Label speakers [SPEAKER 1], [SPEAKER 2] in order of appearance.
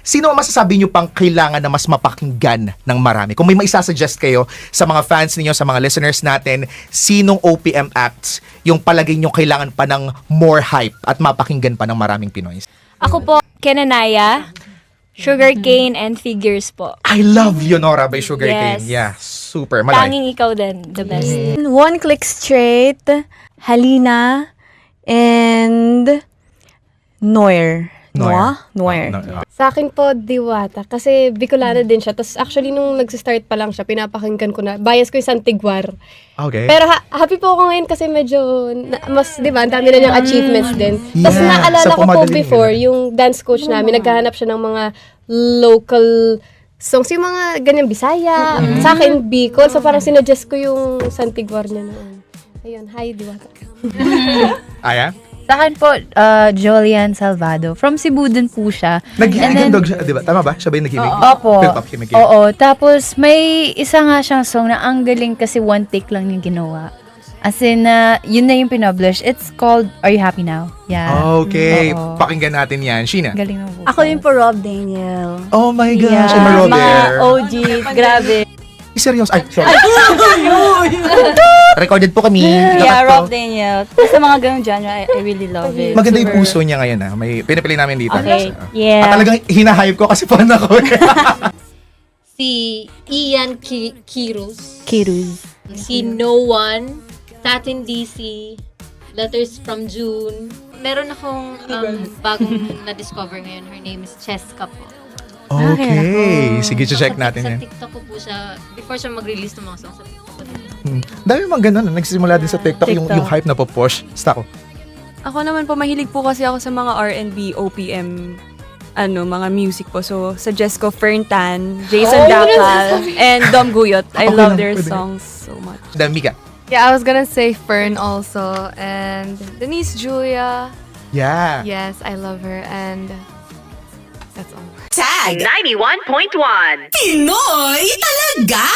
[SPEAKER 1] Sino ang masasabi nyo pang kailangan na mas mapakinggan ng marami? Kung may maisasuggest kayo sa mga fans ninyo, sa mga listeners natin, sinong OPM acts yung palagay nyo kailangan pa ng more hype at mapakinggan pa ng maraming Pinoy?
[SPEAKER 2] Ako po, Kenanaya, Sugarcane, and Figures po.
[SPEAKER 1] I love Leonora by
[SPEAKER 2] Yes.
[SPEAKER 1] Sugarcane. Yeah, super. Malay.
[SPEAKER 2] Tanging ikaw din, the best.
[SPEAKER 3] One Click Straight, Halina, and Noir. Noir? Noir.
[SPEAKER 4] Sa akin po, Diwata. Kasi Bicolana din siya. Tapos actually, nung nag-start pa lang siya, pinapakinggan ko na. Bias ko yung Santigwar.
[SPEAKER 1] Okay.
[SPEAKER 4] Pero happy po ako ngayon kasi medyo, mas, di ba, ang dami na niyang achievements din. Tapos
[SPEAKER 1] Yeah.
[SPEAKER 4] naalala
[SPEAKER 1] Sa
[SPEAKER 4] ko po
[SPEAKER 1] pumadaling
[SPEAKER 4] before,
[SPEAKER 1] nila.
[SPEAKER 4] yung dance coach namin, naghahanap siya ng mga local songs, yung mga ganyang Bisaya. Sa akin, Bicol. So parang sinuggest ko yung Santigwar niya noon. Ayun, hi, Diwata.
[SPEAKER 1] Aya?
[SPEAKER 5] Sa akin po, Jolian Salvado. From Cebu din po siya.
[SPEAKER 1] Nag-handog siya, di ba? Tama ba? Siya ba yung nag-himig?
[SPEAKER 5] Opo.
[SPEAKER 1] Himig.
[SPEAKER 5] Oo. Tapos, may isa nga siyang song na ang galing kasi one take lang yung ginawa. As in, yun na yung pinublish. It's called Are You Happy Now? Yeah.
[SPEAKER 1] Okay.
[SPEAKER 5] Oo.
[SPEAKER 1] Pakinggan natin yan. Sheena?
[SPEAKER 5] Galing na po.
[SPEAKER 3] Ako yun po, Rob Daniel.
[SPEAKER 1] Oh my gosh,
[SPEAKER 3] Yeah,
[SPEAKER 1] I'm a
[SPEAKER 3] mga
[SPEAKER 1] Robert.
[SPEAKER 3] OG, grabe.
[SPEAKER 1] Seryoso. Ay, sorry. Recorded po kami.
[SPEAKER 3] Yeah,
[SPEAKER 1] Dapat po.
[SPEAKER 3] Rob Daniel. Sa mga ganung genre, I really love it.
[SPEAKER 1] Maganda yung puso niya ngayon ah. May pinipili namin dito.
[SPEAKER 3] Okay.
[SPEAKER 1] At
[SPEAKER 3] Yeah.
[SPEAKER 1] talagang hinahype ko kasi fan ako.
[SPEAKER 6] Si Ian Kirus,
[SPEAKER 3] Kiruz.
[SPEAKER 6] si No One, Satin DC, Letters from June. Meron akong bagong na-discover ngayon. Her name is Cheska po.
[SPEAKER 1] Okay. Sige, check natin
[SPEAKER 6] Sa
[SPEAKER 1] yan.
[SPEAKER 6] TikTok ko po siya, before siya mag-release ng mga songs sa TikTok ko din.
[SPEAKER 1] Dami mga ganun. Nagsisimula din sa TikTok, yung hype na po-push. Basta ako.
[SPEAKER 7] Ako naman po, mahilig po kasi ako sa mga R&B, OPM, mga music po. So, suggest ko Ferntan, Jason Dacal, and Dom Guyot. I
[SPEAKER 1] Okay
[SPEAKER 7] love
[SPEAKER 1] lang,
[SPEAKER 7] their
[SPEAKER 1] pwede.
[SPEAKER 7] songs so much.
[SPEAKER 1] Mika.
[SPEAKER 8] Yeah, I was gonna say Fern also, and Denise Julia.
[SPEAKER 1] Yeah.
[SPEAKER 8] Yes, I love her, and that's all.
[SPEAKER 9] Tag 91.1 Pinoy talaga!